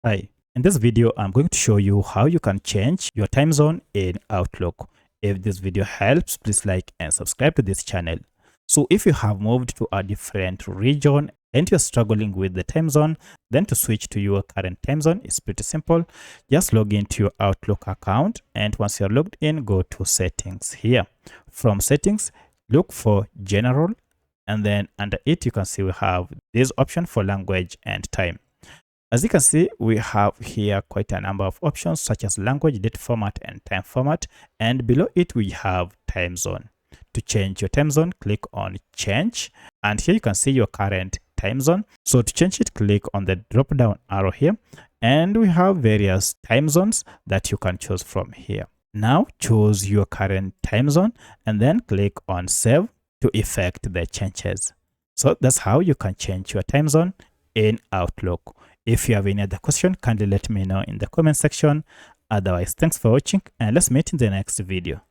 Hi, in this video, I'm going to show you how you can change your time zone in Outlook. If this video helps, please like and subscribe to this channel. So if you have moved to a different region and you're struggling with the time zone, then to switch to your current time zone is pretty simple. Just log into your Outlook account, and once you're logged in, go to settings here. From settings, look for general, and then under it, you can see we have this option for language and time. As you can see, we have here quite a number of options such as language, date format, and time format. And below it, we have time zone. To change your time zone, click on change. And here you can see your current time zone. So to change it, click on the drop down arrow here. And we have various time zones that you can choose from here. Now choose your current time zone and then click on save to effect the changes. So that's how you can change your time zone in Outlook. If you have any other question, kindly let me know in the comment section. Otherwise, thanks for watching and let's meet in the next video.